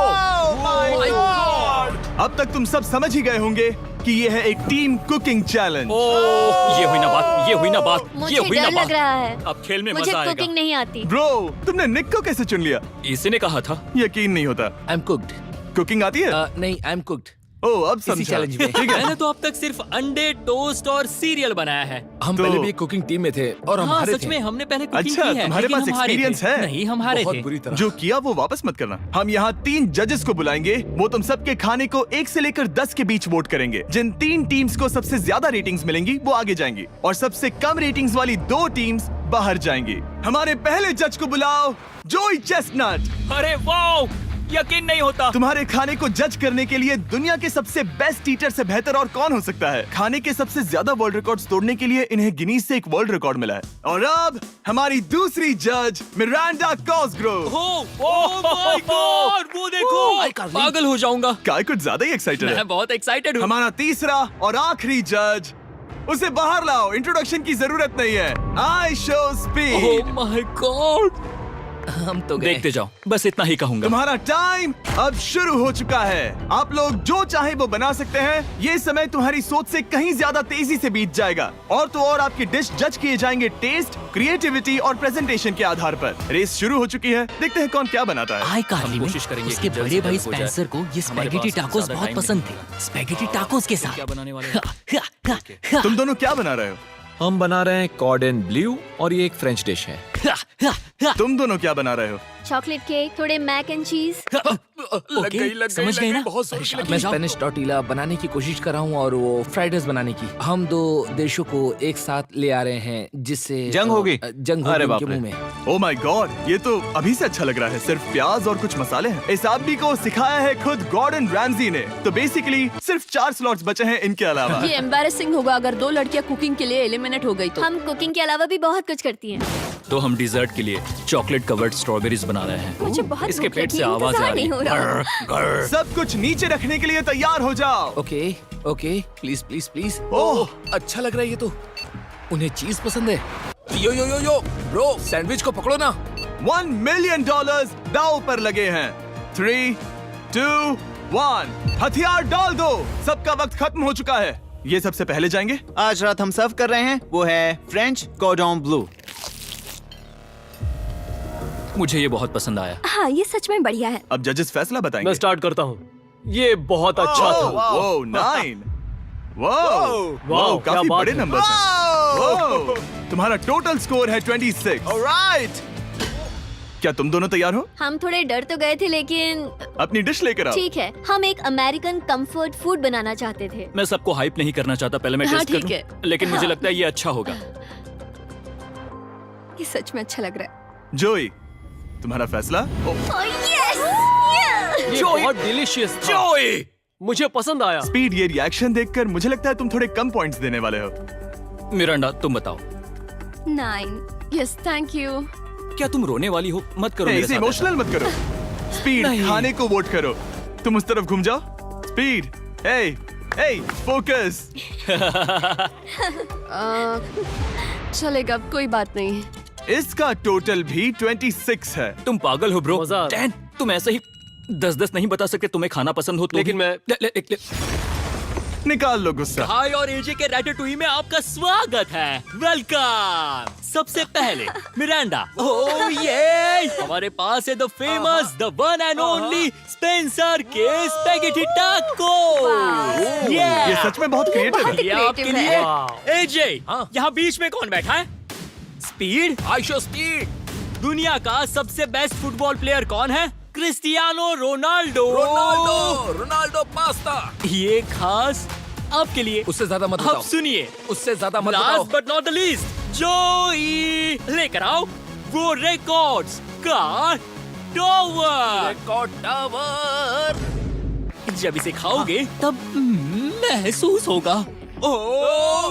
अब तक तुम सब समझ ही गए होंगे कि ये है एक टीम कुकिंग चैलेंज। ये हुई ना बात, ये हुई ना बात, मुझे ये हुई ना डर लग बात। रहा है। अब खेल में मुझे मजा आएगा। कुकिंग नहीं आती। ब्रो, तुमने निक को कैसे चुन लिया? इसी ने कहा था। यकीन नहीं होता। I am cooked. कुकिंग आती है? नहीं, आई एम कुक्ड। ओह, अब इसी समझा। चैलेंज में। ठीक है। मैंने तो अब तक सिर्फ अंडे, टोस्ट और सीरियल बनाया है। हम तो- पहले भी कुकिंग टीम में थे और हम हाँ हारे सच थे। में हमने पहले कुकिंग अच्छा, की है। तुम्हारे लेकिन पास हम हारे experience थे। है? नहीं, हम हारे बहुत थे। बुरी तरह। जो किया वो वापस मत करना। हम यहाँ 3 जजेस को बुलाएंगे। वो तुम सबके खाने को 1 से लेकर 10 के बीच वोट करेंगे। जिन 3 टीम्स को सबसे ज्यादा रेटिंग्स मिलेंगी वो आगे जाएंगी और सबसे कम रेटिंग्स वाली 2 टीम्स बाहर जाएंगी। हमारे पहले जज को बुलाओ, जोई चेस्टनट। अरे वाओ, यकीन नहीं होता। तुम्हारे खाने को जज करने के लिए दुनिया के सबसे बेस्ट ईटर से बेहतर और कौन हो सकता है? खाने के सबसे ज्यादा वर्ल्ड रिकॉर्ड्स तोड़ने के लिए इन्हें गिनीज से एक वर्ल्ड रिकॉर्ड मिला है। और अब हमारी दूसरी जज मिरांडा कॉसग्रोव। ओह माय गॉड, वो देखो। पागल हो जाऊंगा। काय कुछ ज्यादा ही एक्साइटेड है। मैं बहुत एक्साइटेड हूँ। हमारा तीसरा और आखिरी जज, उसे बाहर लाओ। इंट्रोडक्शन की जरूरत नहीं है। I show speed. Oh my God. हम तो गए। देखते जाओ, बस इतना ही कहूंगा। तुम्हारा टाइम अब शुरू हो चुका है। आप लोग जो चाहे वो बना सकते हैं। ये समय तुम्हारी सोच से कहीं ज्यादा तेजी से बीत जाएगा। और तो और आपकी डिश जज किए जाएंगे टेस्ट, क्रिएटिविटी और प्रेजेंटेशन के आधार पर। रेस शुरू हो चुकी है। देखते हैं कौन क्या बनाता है। आई कहानी में कोशिश करेंगे उसके कि जल्द बड़े से भाई जल्द हो जाए। स्पेंसर को ये हमारे स्पैगेटी पास टाकोस ज्यादा बहुत टाइम पसंद नहीं थे। स्पैगेटी टाकोस के साथ क्या बनाने वाले हो? तुम दोनों क्या बना रहे हो? हम बना रहे हैं कॉर्डन ब्लू और ये एक फ्रेंच डिश है। तुम दोनों क्या बना रहे हो? चॉकलेट केक, थोड़े मैक एंड चीज। ओके, समझ गए ना? मैं स्पेनिश टॉर्टिला बनाने की कोशिश कर रहा हूँ और वो फ्राइड राइस बनाने की। हम 2 देशों को एक साथ ले आ रहे हैं जिससे जंग होगी। जंग अरे होगी बाप उनके रे। मुंह में। ओह माय गॉड, ये तो अभी से अच्छा लग रहा है। सिर्फ प्याज और कुछ मसाले हैं। इस आदमी को सिखाया है खुद गॉर्डन रैमजी ने। तो बेसिकली सिर्फ 4 स्लॉट्स बचे हैं इनके अलावा। ये एम्बैरेसिंग होगा अगर 2 लड़कियां कुकिंग के लिए एलिमिनेट हो गई तो। हम कुकिंग के अलावा भी बहुत कुछ करती हैं। तो हम डिजर्ट के लिए चॉकलेट कवर्ड स्ट्रॉबेरीज बना रहे हैं। मुझे बहुत इसके भूख पेट लगी से है, आवाज आ इंतजार रही नहीं हो रहा। है। सब कुछ नीचे रखने के लिए तैयार हो जाओ। Okay okay, please please please. Oh, अच्छा लग रहा है ये तो। उन्हें चीज पसंद है। यो यो यो यो ब्रो, सैंडविच को पकड़ो ना। $1 मिलियन दांव पर लगे हैं। 3, 2, 1, हथियार डाल दो। सबका वक्त खत्म हो चुका है। ये सबसे पहले जाएंगे। आज रात हम सर्व कर रहे हैं वो है फ्रेंच कॉर्डन ब्लू। मुझे ये बहुत पसंद आया। हाँ, ये सच में बढ़िया है। अब जजेस फैसला बताएंगे। मैं स्टार्ट करता हूँ। ये बहुत अच्छा था। वो 9। वाओ, वाओ, क्या काफी बात बड़े है। नंबर हैं। तुम्हारा टोटल स्कोर है 26। ऑलराइट। क्या तुम दोनों तैयार हो? हम थोड़े डर तो गए थे लेकिन अपनी डिश लेकर आओ। ठीक है। हम एक अमेरिकन कंफर्ट फूड बनाना चाहते थे। मैं सबको हाइप नहीं करना चाहता, पहले मैं हाँ, टेस्ट कर ठीक लूं। है। लेकिन मुझे लगता है ये अच्छा होगा। ये सच में अच्छा लग रहा है। जोई, तुम्हारा फैसला? ये बहुत डिलीशियस था। जोई, मुझे पसंद आया। स्पीड, ये रिएक्शन देखकर मुझे लगता है तुम थोड़े कम पॉइंट्स देने वाले हो। मिरांडा तुम बताओ। 9। Yes, thank you. क्या तुम रोने वाली हो? मत करो मेरे ऐसे साथ इमोशनल मत करो। स्पीड, नहीं। खाने को वोट करो। तुम उस तरफ घूम जाओ। स्पीड, ए, फोकस। चलेगा, कोई बात नहीं। इसका टोटल भी 26 है। तुम पागल हो ब्रो। मजा आ रहा है। 10, तुम ऐसे ही 10-10 नहीं बता सकते। तुम्हें खाना पसंद हो तो लेकिन भी- मैं- ले। निकाल लो गुस्सा। हाय और एजे के रैटाटूई में आपका स्वागत है। वेलकम। सबसे पहले मिरांडा। ओह ये हमारे पास है the famous, the one and only Spencer के स्पैगेटी टाको। ये सच में बहुत क्रिएटिव है। ये आपके creative लिए। एजे, यहाँ बीच में कौन बैठा है? स्पीड। I show speed. दुनिया का सबसे बेस्ट फुटबॉल प्लेयर कौन है? Cristiano Ronaldo. Ronaldo pasta. ये खास आपके लिए। उससे ज्यादा मत अब बताओ। सुनिए, उससे ज्यादा मत बताओ। Last but not the least, जोई लेकर आओ वो रिकॉर्ड्स का टॉवर। Record tower. जब इसे खाओगे तब महसूस होगा। Oh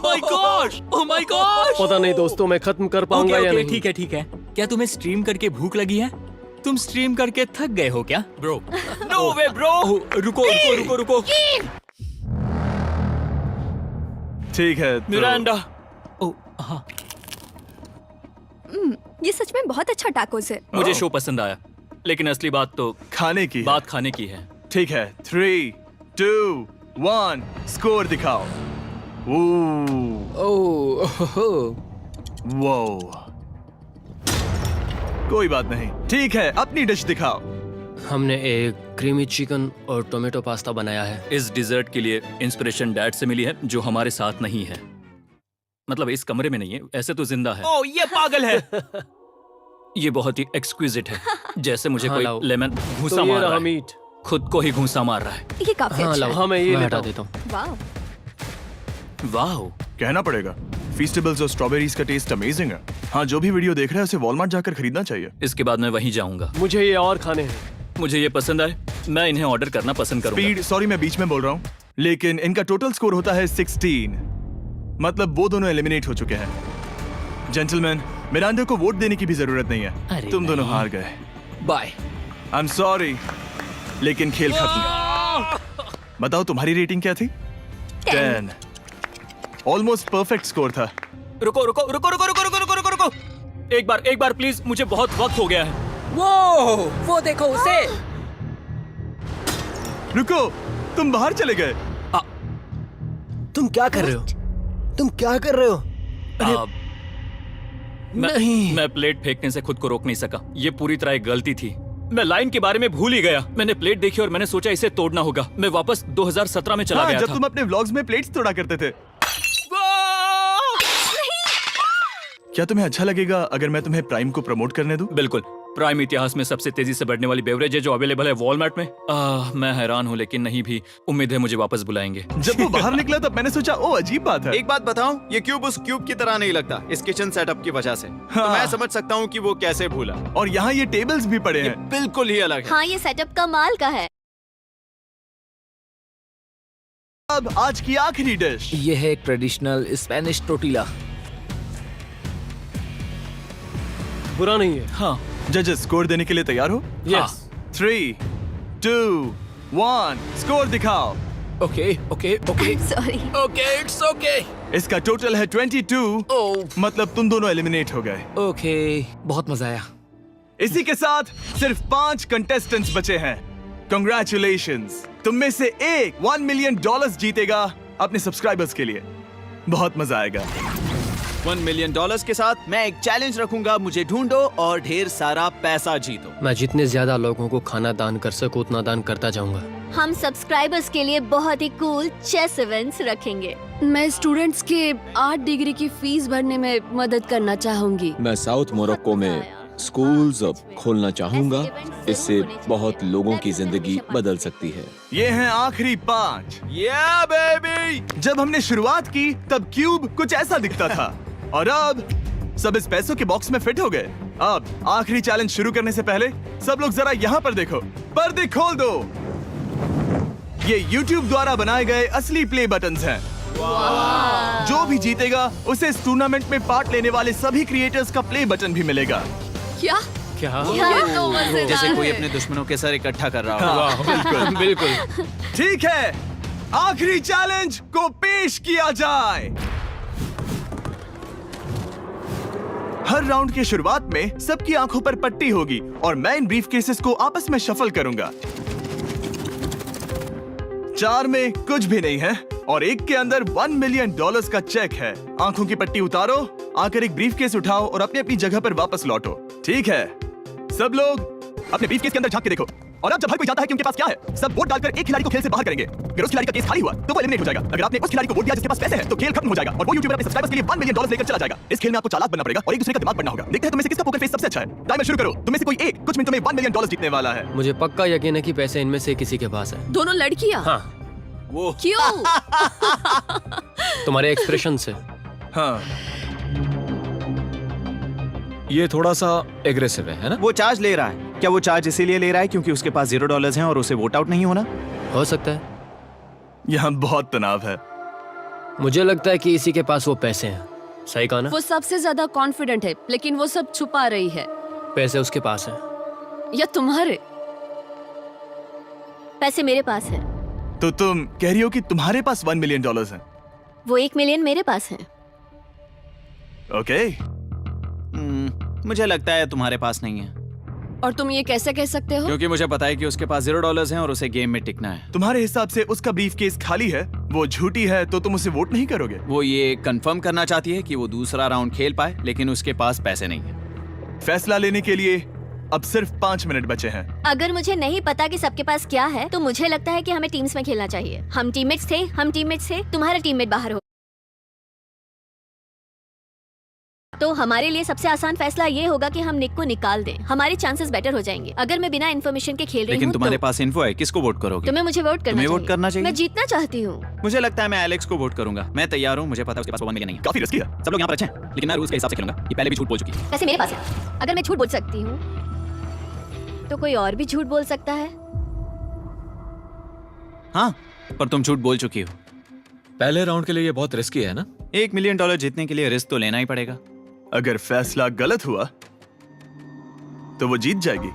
my gosh, oh my gosh. पता नहीं दोस्तों, मैं खत्म कर पाऊंगा या नहीं। ठीक है ठीक है। क्या तुम्हें स्ट्रीम करके भूख लगी है? तुम स्ट्रीम करके थक गए हो क्या? Bro, no way bro. रुको रुको रुको रुको। ठीक है तो... मिरांडा। ओह हाँ, ये सच में बहुत अच्छा टाकोस है। मुझे शो पसंद आया, लेकिन असली बात तो खाने की है। बात खाने की है। ठीक है, 3, 2, 1 स्कोर दिखाओ। वो कोई बात नहीं। ठीक है, अपनी डिश दिखाओ। हमने एक क्रीमी चिकन और टोमेटो पास्ता बनाया है। इस डिजर्ट के लिए इंस्पिरेशन डैड से मिली है, जो हमारे साथ नहीं है। मतलब इस कमरे में नहीं है, ऐसे तो जिंदा है। ओह ये पागल है। ये बहुत ही एक्सक्विजिट है, जैसे मुझे हाँ, कोई लाओ। लेमन घूंसा तो ये मार रहा रहा है। मीट। खुद को ही घूंसा मार रहा है। ये काफी हाँ अच्छा लाओ, है। हाँ मैं ये मैं हटा हटा देता हूँ। वाह। वाह, कहना पड़ेगा, फीस्टेबल्स और स्ट्रॉबेरीज का टेस्ट अमेजिंग है। हाँ, जो भी वीडियो देख रहा है उसे वॉलमार्ट जाकर खरीदना चाहिए। इसके बाद मैं वहीं जाऊंगा। मुझे ये और खाने हैं। मुझे ये पसंद आए, मैं इन्हें ऑर्डर करना पसंद करूंगा। स्पीड, सॉरी मैं बीच में बोल रहा हूँ, लेकिन इनका टोटल स्कोर होता है 16। मतलब वो दोनों एलिमिनेट हो चुके हैं। जेंटलमैन, मिरांडा को वोट देने की भी जरूरत नहीं है। अरे तुम दोनों नहीं। हार गए। बाय। आई एम सॉरी, लेकिन खेल खत्म। बताओ तुम्हारी रेटिंग क्या थी? 10। ऑलमोस्ट परफेक्ट स्कोर था। रुको रुको रुको रुको रुको रुको रुको रुको रुको, एक बार प्लीज, मुझे बहुत वक्त हो गया है। वो देखो उसे। रुको, तुम बाहर चले गए। तुम क्या कर रहे हो? तुम क्या कर रहे हो? मैं प्लेट फेंकने से खुद को रोक नहीं सका। ये पूरी तरह एक गलती थी। मैं लाइन के बारे में भूल ही गया। मैंने प्लेट देखी और मैंने सोचा इसे तोड़ना होगा। मैं वापस 2017 में चला हाँ, गया जब था। तुम अपने व्लॉग्स में प्लेट्स तोड़ा करते थे। क्या तुम्हें अच्छा लगेगा अगर मैं तुम्हें प्राइम को प्रमोट करने दूं? बिल्कुल। प्राइम इतिहास में सबसे तेजी से बढ़ने वाली बेवरेज है जो अवेलेबल है वॉलमार्ट में। मैं हैरान हूँ, लेकिन नहीं भी। उम्मीद है मुझे वापस बुलाएंगे। जब वो बाहर निकला तब मैंने सोचा ओ अजीब बात है। एक बात बताऊं, ये क्यूब उस क्यूब की तरह नहीं लगता इस किचन सेटअप की वजह से। तो मैं समझ सकता हूँ कि वो कैसे भूला। और यहाँ ये टेबल्स भी पड़े हैं। बिल्कुल ही अलग है। हाँ, ये सेटअप कमाल का है। अब आज की आखिरी डिश। ये है एक ट्रेडिशनल स्पेनिश टोटीला। बुरा नहीं है। हाँ, जजेस स्कोर देने के लिए तैयार हो? यस। 3, 2, 1 स्कोर दिखाओ। Okay okay okay sorry. Okay, it's okay. इसका टोटल है 22। ओह मतलब तुम दोनों एलिमिनेट हो गए। ओके, बहुत मजा आया। इसी के साथ सिर्फ 5 कंटेस्टेंट्स बचे हैं। कंग्रेचुलेशंस, तुम में से एक $1 मिलियन जीतेगा अपने सब्सक्राइबर्स के लिए। बहुत मजा आएगा। $1 मिलियन के साथ मैं एक चैलेंज रखूंगा, मुझे ढूंढो और ढेर सारा पैसा जीतो। मैं जितने ज्यादा लोगों को खाना दान कर सकूं उतना दान करता जाऊंगा। हम सब्सक्राइबर्स के लिए बहुत ही कूल चेस इवेंट्स रखेंगे। मैं स्टूडेंट्स के 8 डिग्री की फीस भरने में मदद करना चाहूंगी। मैं साउथ मोरक्को में स्कूल्स अब खोलना चाहूंगा। इससे बहुत लोगों की जिंदगी बदल सकती है। ये हैं आखिरी 5। या बेबी। जब हमने शुरुआत की तब क्यूब कुछ ऐसा दिखता था और अब सब इस पैसों के बॉक्स में फिट हो गए। अब आखिरी चैलेंज शुरू करने से पहले सब लोग जरा यहाँ पर देखो। पर्दे खोल दो। ये YouTube द्वारा बनाए गए असली प्ले बटन्स हैं। जो भी जीतेगा उसे इस टूर्नामेंट में पार्ट लेने वाले सभी क्रिएटर्स का प्ले बटन भी मिलेगा। क्या? क्या? ये तो मजेदार जैसे कोई है। अपने दुश्मनों के सर इकट्ठा कर रहा हो। हाँ, बिल्कुल। बिल्कुल। ठीक है, आखिरी चैलेंज को पेश किया जाए। हर राउंड की शुरुआत में सबकी आंखों पर पट्टी होगी और मैं इन ब्रीफ केसेस को आपस में शफल करूंगा। 4 में कुछ भी नहीं है और एक के अंदर $1 मिलियन का चेक है। आंखों की पट्टी उतारो, आकर एक ब्रीफ केस उठाओ और अपनी अपनी जगह पर वापस लौटो। ठीक है, सब लोग अपने ब्रीफ केस के अंदर झांक के देखो। और अब जब हर कोई जानता है कि उनके पास क्या है, सब वोट डालकर एक खिलाड़ी को खेल से बाहर करेंगे। अगर उस खिलाड़ी का केस खाली हुआ तो वो एलिमिनेट हो जाएगा। अगर आपने उस खिलाड़ी को वोट दिया जिसके पास पैसे हैं, तो खेल खत्म हो जाएगा और वो यूट्यूबर अपने सब्सक्राइबर्स के लिए $1 मिलियन लेकर चला जाएगा। इस खेल में आपको चालाक बनना पड़ेगा और एक दूसरे का दिमाग बनना होगा। देखते हैं तुम्हें से किसका पोकर फेस सबसे अच्छा है। टाइमर शुरू करो। तुम्हें से कोई एक कुछ मिनटों में $1 मिलियन जीतने वाला है। मुझे पक्का यकीन है कि पैसे इनमें से किसी के पास है। दोनों लड़कियां? हाँ। वो क्यों? तुम्हारे एक्सप्रेशन से। हाँ, ये थोड़ा सा एग्रेसिव है ना? वो चार्ज ले रहा है। क्या वो चार्ज इसीलिए ले रहा है क्योंकि उसके पास $0 हैं और उसे वोट आउट नहीं होना? हो सकता है। यहाँ बहुत तनाव है। मुझे लगता है कि इसी के पास वो पैसे हैं। सही कहा ना? वो सबसे ज्यादा कॉन्फिडेंट है, लेकिन वो सब छुपा रही है। पैसे उसके पास हैं। या तुम्हारे? पैसे मेरे पास है। तो तुम कह रही हो कि तुम्हारे पास $1 मिलियन हैं? वो 1 मिलियन मेरे पास है। ओके। मुझे लगता है तुम्हारे पास नहीं है, और तुम ये कैसे कह सकते हो? क्योंकि मुझे पता है कि उसके पास $0 हैं और उसे गेम में टिकना है। तुम्हारे हिसाब से उसका ब्रीफ केस खाली है, वो झूठी है, तो तुम उसे वोट नहीं करोगे? वो ये कंफर्म करना चाहती है कि वो दूसरा राउंड खेल पाए, लेकिन उसके पास पैसे नहीं है। फैसला लेने के लिए अब सिर्फ 5 मिनट बचे हैं। अगर मुझे नहीं पता कि सबके पास क्या है, तो मुझे लगता है कि हमें टीम्स में खेलना चाहिए। हम टीममेट्स थे, तुम्हारा टीममेट बाहर हो, तो हमारे लिए सबसे आसान फैसला ये होगा कि हम निक को निकाल दें। हमारे चांसेस बेटर हो जाएंगे। अगर मैं बिना इन्फॉर्मेशन के खेल रही लेकिन हूँ तुम्हारे तो पास इन्फो है, किसको वोट करोगे? तुम्हें मुझे वोट करना तुम्हें चाहिए। वोट करना चाहिए? मैं जीतना चाहती हूँ। मुझे लगता है मैं एलेक्स को वोट करूंगा। मैं तैयार हूँ, मुझे पता है उसके पास $1 मिलियन नहीं है। काफी रिस्की है। सब लोग यहाँ पर अच्छे हैं, लेकिन मैं रूल्स के हिसाब से खेलूंगा। ये पहले भी झूठ बोल चुकी है। पैसे मेरे पास है। अगर मैं झूठ बोल सकती हूँ, तो कोई और भी झूठ बोल सकता है। हाँ, पर तुम झूठ बोल चुकी हो। पहले राउंड के लिए ये बहुत रिस्की है ना? $1 मिलियन जीतने के लिए रिस्क तो लेना ही पड़ेगा। अगर फैसला गलत हुआ तो वो जीत जाएगी।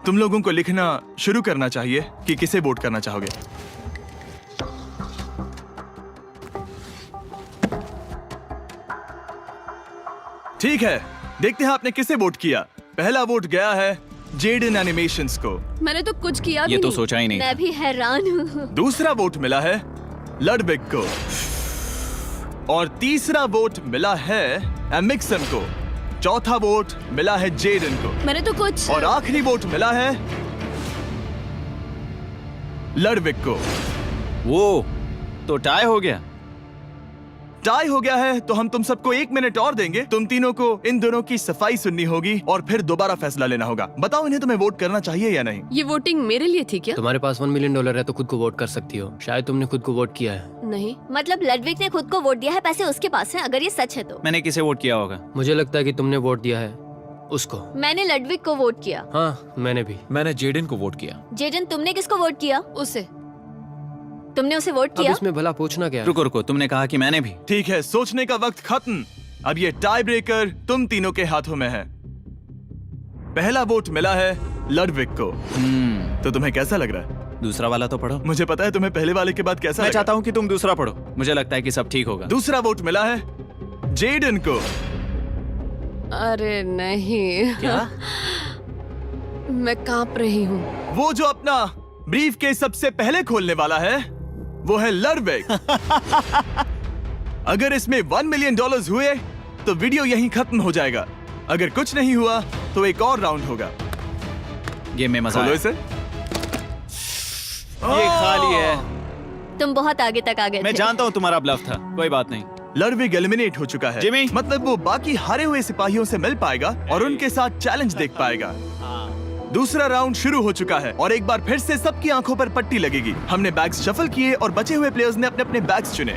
तुम लोगों को लिखना शुरू करना चाहिए कि किसे वोट करना चाहोगे। ठीक है, देखते हैं आपने किसे वोट किया। पहला वोट गया है जेडन एनिमेशंस को। मैंने तो कुछ किया भी ये तो नहीं। सोचा ही नहीं। मैं भी हैरान हूँ। दूसरा वोट मिला है लडविक को और तीसरा वोट मिला है एमिक्सन को। चौथा वोट मिला है जेडन को मैंने तो कुछ। और आखिरी वोट मिला है लडविक को। वो तो टाई हो गया। टाई हो गया है तो हम तुम सबको 1 मिनट और देंगे। तुम तीनों को इन दोनों की सफाई सुननी होगी और फिर दोबारा फैसला लेना होगा। बताओ इन्हें तुम्हें वोट करना चाहिए या नहीं। ये वोटिंग मेरे लिए थी क्या? तुम्हारे पास $1 मिलियन है तो खुद को वोट कर सकती हो। शायद तुमने खुद को वोट किया है। नहीं। मतलब लडविक ने खुद को वोट दिया है, पैसे उसके पास हैं। अगर ये सच है तो मैंने किसे वोट किया होगा? मुझे लगता है कि तुमने वोट दिया है उसको। मैंने लडविक को वोट किया। हाँ, मैंने भी। मैंने जेडन को वोट किया। जेडन, तुमने किसको वोट किया? उसे। तुमने उसे वोट अब किया? इसमें भला पूछना क्या है? रुको रुको, तुमने कहा कि मैंने भी। ठीक है, सोचने का वक्त खत्म। अब ये टाई ब्रेकर तुम तीनों के हाथों में है। पहला वोट मिला है लडविक को। तो तुम्हें कैसा लग रहा है? दूसरा वाला तो पढ़ो। मुझे पता है तुम्हें पहले वाले के बाद कैसा मैं लगा। चाहता हूँ कि तुम दूसरा पढ़ो। मुझे लगता है कि सब ठीक होगा। दूसरा वोट मिला है जेडन को। अरे नहीं। क्या? मैं कांप रही हूँ। वो जो अपना ब्रीफ केस सबसे पहले खोलने वाला है वो है लडविक। अगर इसमें $1 मिलियन हुए तो वीडियो यहीं खत्म हो जाएगा। अगर कुछ नहीं हुआ तो एक और राउंड होगा। गेम में मजा खोलो आया। इसे। ये खाली है। तुम बहुत आगे तक आ गए मैं थे। जानता हूँ तुम्हारा ब्लफ था, कोई बात नहीं। लडविक एलिमिनेट हो चुका है। जिमी। मतलब वो बाकी हारे हुए सिपाहियों से मिल पाएगा और उनके साथ चैलेंज देख पाएगा। दूसरा राउंड शुरू हो चुका है और एक बार फिर से सबकी आंखों पर पट्टी लगेगी। हमने बैग्स शफल किए और बचे हुए प्लेयर्स ने अपने अपने बैग्स चुने।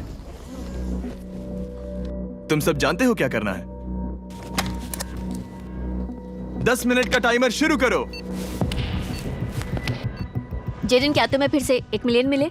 तुम सब जानते हो क्या करना है। 10 मिनट का टाइमर शुरू करो। जेडन, क्या तुम्हें फिर से 1 मिलियन मिले?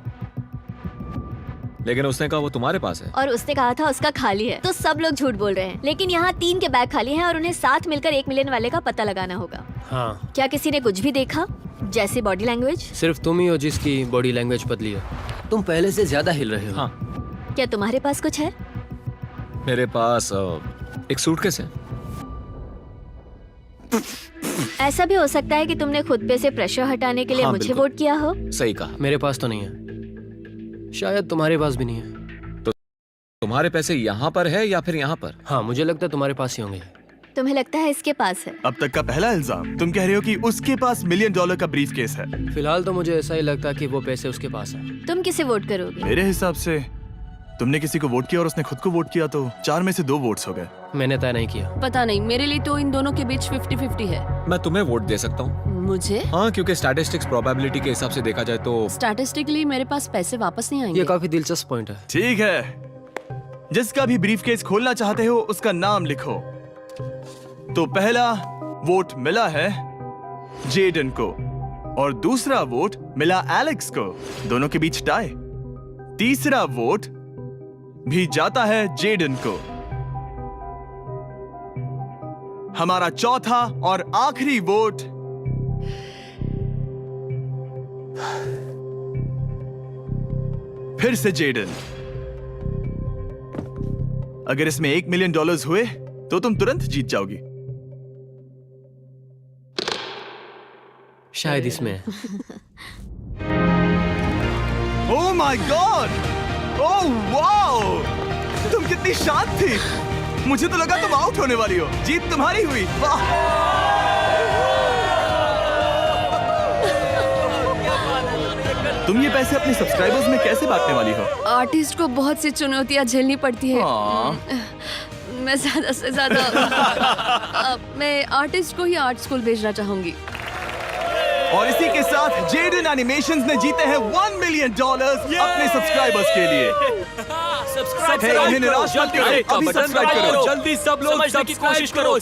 लेकिन उसने कहा वो तुम्हारे पास है। और उसने कहा था उसका खाली है। तो सब लोग झूठ बोल रहे हैं। लेकिन यहाँ 3 के बैग खाली हैं और उन्हें साथ मिलकर 1 मिलियन वाले का पता लगाना होगा। हाँ। क्या किसी ने कुछ भी देखा, जैसे बॉडी लैंग्वेज? सिर्फ तुम ही हो जिसकी बॉडी लैंग्वेज बदली है। तुम पहले से ज्यादा हिल रहे हो। हाँ। क्या तुम्हारे पास कुछ है? मेरे पास एक सूटकेस है। ऐसा भी हो सकता है कि तुमने खुद पे से प्रेशर हटाने के लिए हाँ, मुझे बिल्कुल। वोट किया हो। सही कहा। मेरे पास तो नहीं है। शायद तुम्हारे पास भी नहीं है। तुम्हारे पैसे यहाँ पर है या फिर यहाँ पर? हाँ, मुझे लगता है तुम्हारे पास ही होंगे। तुम्हें लगता है इसके पास है? अब तक का पहला इल्जाम। तुम कह रहे हो कि उसके पास $1 मिलियन का ब्रीफ केस है। फिलहाल तो मुझे ऐसा ही लगता है कि वो पैसे उसके पास है। तुम किसे वोट करोगे? मेरे हिसाब से तुमने किसी को वोट किया और उसने खुद को वोट किया, तो 4 में से 2 वोट्स हो गए। मैंने तय नहीं किया। पता नहीं, मेरे लिए तो इन दोनों के बीच 50-50 है। मैं तुम्हें वोट दे सकता हूँ। मुझे? हाँ, क्योंकि स्टैटिस्टिक्स प्रोबेबिलिटी के हिसाब से देखा जाए तो स्टैटिस्टिकली मेरे पास पैसे वापस नहीं आएंगे। ये काफी दिलचस्प पॉइंट है। ठीक है, जिसका भी ब्रीफ केस खोलना चाहते हो उसका नाम लिखो। तो पहला वोट मिला है जेडन को और दूसरा वोट मिला एलेक्स को। दोनों के बीच टाई। तीसरा वोट भी जाता है जेडन को। हमारा चौथा और आखिरी वोट फिर से जेडन। अगर इसमें $1 मिलियन हुए तो तुम तुरंत जीत जाओगी। शायद इसमें। Oh my God! Oh wow! तुम कितनी शांत थी। मुझे तो लगा तुम आउट होने वाली हो। जीत तुम्हारी हुई। वाह! तुम ये पैसे अपने सब्सक्राइबर्स में कैसे बांटने वाली हो? आर्टिस्ट को बहुत सी चुनौतियां झेलनी पड़ती है। मैं ज्यादा से ज्यादा मैं आर्टिस्ट को ही आर्ट स्कूल भेजना चाहूंगी। और इसी के साथ जेडन एनिमेशंस ने जीते हैं $1 मिलियन अपने सब्सक्राइबर्स के लिए। सब्सक्राइब इन्हें निराश मत करो, अभी सब्सक्राइब करो। जल्दी सब लोग समझने की कोशिश करो।